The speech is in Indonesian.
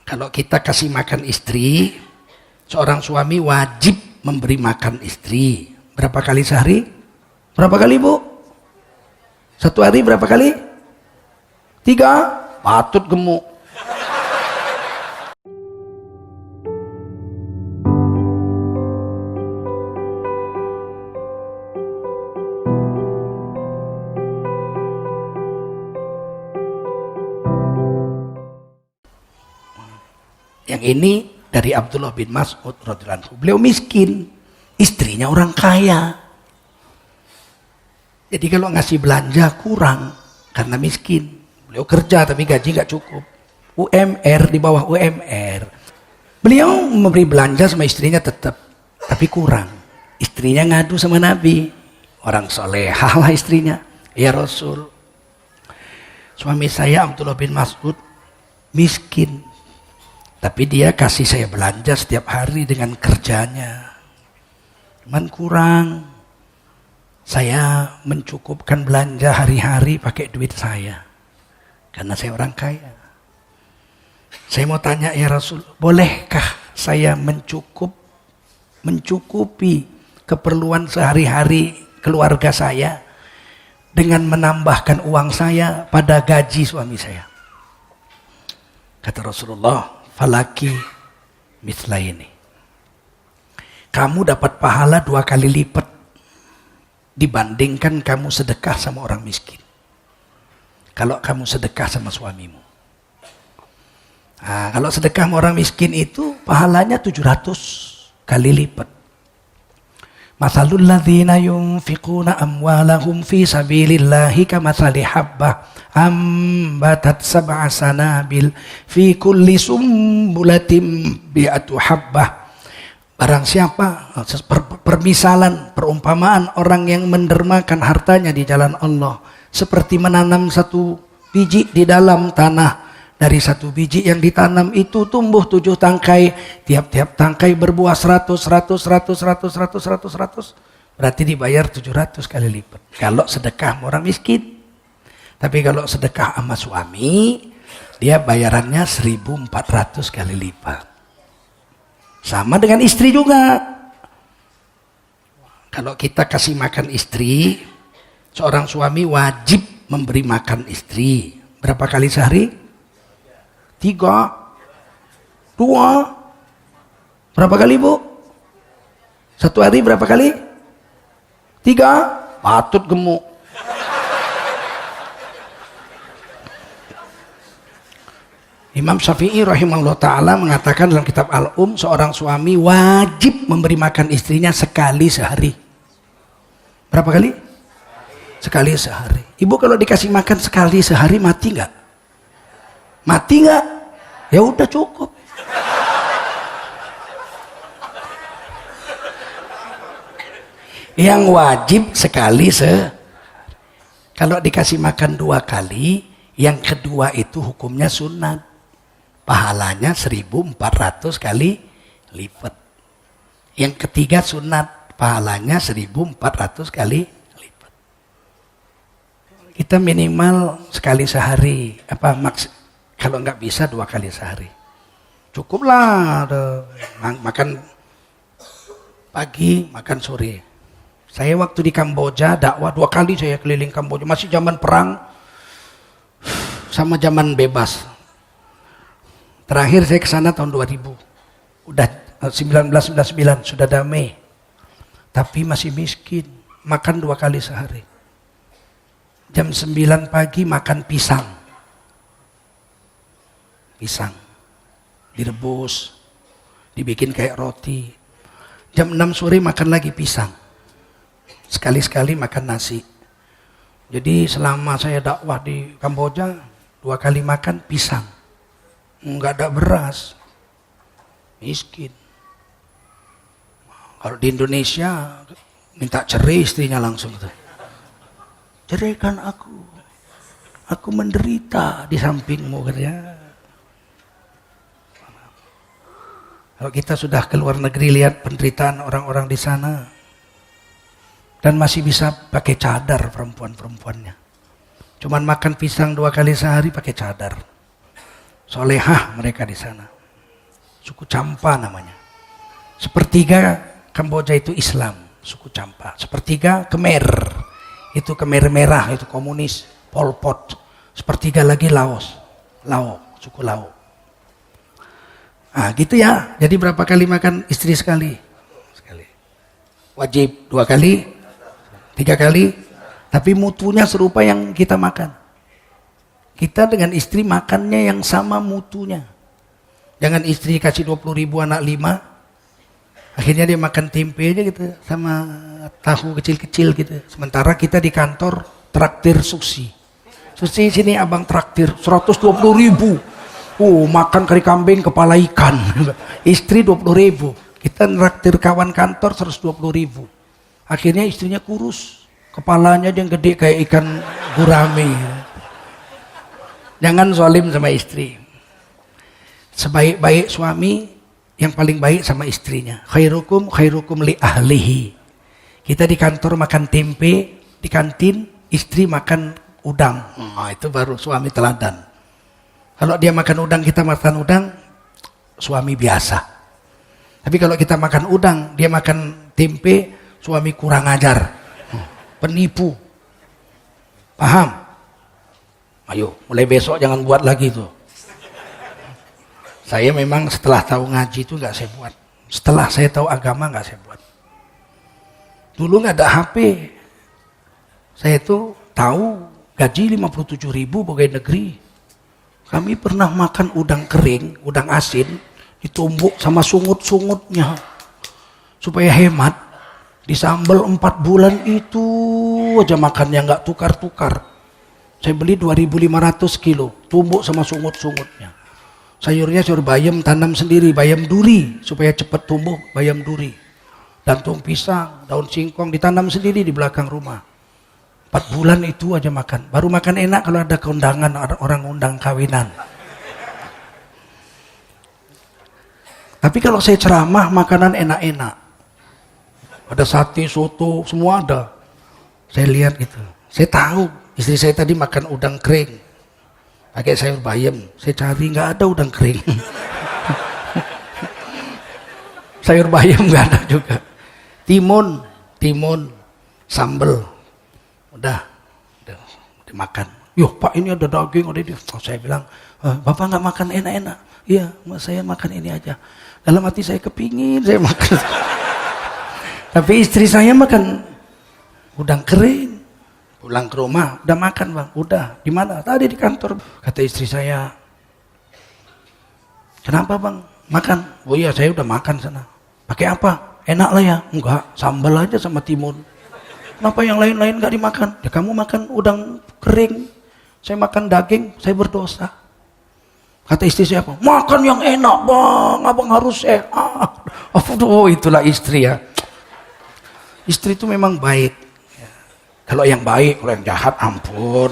Kalau kita kasih makan istri, seorang suami wajib memberi makan istri. Berapa kali sehari? Berapa kali, Bu? Satu hari berapa kali? 3? Patut gemuk. Yang ini dari Abdullah bin Mas'ud radhiyallahu anhu. Beliau miskin, istrinya orang kaya. Jadi kalau ngasih belanja kurang karena miskin. Beliau kerja tapi gaji nggak cukup. UMR di bawah UMR. Beliau memberi belanja sama istrinya tetap, tapi kurang. Istrinya ngadu sama Nabi. Orang solehah lah istrinya. Ya Rasul, suami saya Abdullah bin Mas'ud miskin. Tapi dia kasih saya belanja setiap hari dengan kerjanya. Cuman kurang. Saya mencukupkan belanja hari-hari pakai duit saya. Karena saya orang kaya. Saya mau tanya ya Rasul, bolehkah saya mencukupi keperluan sehari-hari keluarga saya dengan menambahkan uang saya pada gaji suami saya? Kata Rasulullah, falaki misla ini. Kamu dapat pahala 2 kali lipat dibandingkan kamu sedekah sama orang miskin. Kalau kamu sedekah sama suamimu. Nah, kalau sedekah sama orang miskin itu pahalanya 700 kali lipat. Mathalul ladzina yunfiquna amwalahum fi sabilillahi kamathali habbah ambatat sab'a sanabil fi kulli sumbulatin bi'atu habbah. Barang siapa, permisalan, perumpamaan orang yang mendermakan hartanya di jalan Allah seperti menanam satu biji di dalam tanah. Dari satu biji yang ditanam itu tumbuh 7 tangkai. Tiap-tiap tangkai berbuah 100. Berarti dibayar 700 kali lipat. Kalau sedekah sama orang miskin. Tapi kalau sedekah sama suami, dia bayarannya 1400 kali lipat. Sama dengan istri juga. Kalau kita kasih makan istri, seorang suami wajib memberi makan istri. Berapa kali sehari? 3, 2, berapa kali Bu? Satu hari berapa kali? 3, patut gemuk. Imam Syafi'i rahimahullah ta'ala mengatakan dalam kitab Al-Um, seorang suami wajib memberi makan istrinya sekali sehari. Berapa kali? Sekali sehari. Ibu kalau dikasih makan sekali sehari mati nggak? Mati nggak? Ya udah cukup. Yang wajib sekali kalau dikasih makan 2 kali, yang kedua itu hukumnya sunat. Pahalanya 1400 kali lipat. Yang ketiga sunat, pahalanya 1400 kali lipat. Kita minimal sekali sehari. Kalau nggak bisa 2 kali sehari. Cukuplah makan pagi, makan sore. Saya waktu di Kamboja dakwah 2 kali saya keliling Kamboja. Masih zaman perang sama zaman bebas. Terakhir saya ke sana tahun 2000. Udah 1999 sudah damai. Tapi masih miskin. Makan 2 kali sehari. Jam 9 pagi makan pisang. Pisang. Direbus. Dibikin kayak roti. Jam 6 sore makan lagi pisang. Sekali-sekali makan nasi. Jadi selama saya dakwah di Kamboja 2 kali makan pisang. Enggak ada beras. Miskin. Kalau di Indonesia minta cerai istrinya langsung tuh. Ceraikan aku. Aku menderita di sampingmu katanya. Kalau kita sudah keluar negeri lihat penderitaan orang-orang di sana dan masih bisa pakai cadar perempuan-perempuannya. Cuman makan pisang 2 kali sehari pakai cadar. Solehah mereka di sana. suku Champa namanya. Sepertiga Kamboja itu Islam, suku Champa. Sepertiga Khmer, itu Khmer merah, itu komunis, Pol Pot. Sepertiga lagi Laos, suku Lao. Ah gitu ya. Jadi berapa kali makan istri sekali? Sekali. Wajib 2 kali, 3 kali. Tapi mutunya serupa yang kita makan. Kita dengan istri makannya yang sama mutunya. Jangan istri kasih 20.000 anak 5. Akhirnya dia makan tempe aja gitu sama tahu kecil-kecil gitu. Sementara kita di kantor traktir sushi. Sushi sini abang traktir 120.000. Makan kari kambing kepala ikan. Istri 20.000. Kita traktir kawan kantor 120.000. Akhirnya istrinya kurus. Kepalanya yang gede kayak ikan gurame. Jangan zalim sama istri. Sebaik-baik suami yang paling baik sama istrinya. Khairukum li ahlihi. Kita di kantor makan tempe, di kantin istri makan udang. Itu baru suami teladan. Kalau dia makan udang, kita makan udang, suami biasa. Tapi kalau kita makan udang, dia makan tempe, suami kurang ajar. Penipu. Paham? Ayo, mulai besok jangan buat lagi tuh. Saya memang setelah tahu ngaji itu nggak saya buat. Setelah saya tahu agama nggak saya buat. Dulu nggak ada HP. Saya itu tahu gaji 57.000 pegawai negeri. Kami pernah makan udang kering, udang asin, ditumbuk sama sungut-sungutnya. Supaya hemat, disambel 4 bulan itu aja makannya nggak tukar-tukar. Saya beli 2.500 kilo, tumbuk sama sungut-sungutnya. Sayurnya sayur bayam tanam sendiri, bayam duri supaya cepat tumbuh, bayam duri. Jantung pisang, daun singkong ditanam sendiri di belakang rumah. 4 bulan itu aja makan. Baru makan enak kalau ada keundangan, orang undang kawinan. Tapi kalau saya ceramah makanan enak-enak. Ada sate, soto, semua ada. Saya lihat gitu. Saya tahu istri saya tadi makan udang kering. Pakai sayur bayam, saya cari nggak ada udang kering. Sayur bayam nggak ada juga. Timun, sambel, udah dimakan. Yo Pak ini ada daging, udah di. Saya bilang, Bapak nggak makan enak-enak? Iya, saya makan ini aja. Dalam hati saya kepingin saya makan. Tapi istri saya makan udang kering. Pulang ke rumah, udah makan bang, udah. Di mana? Tadi di kantor. Kata istri saya, kenapa bang? Makan? Oh iya saya udah makan sana. Pakai apa? Enak lah ya? Enggak, sambal aja sama timun. Kenapa yang lain-lain nggak dimakan? Ya kamu makan udang kering, saya makan daging, saya berdosa. Kata istri saya apa? Makan yang enak bang, abang harus sehat. Oh itulah istri ya. Istri itu memang baik. Kalau yang baik, kalau yang jahat ampun.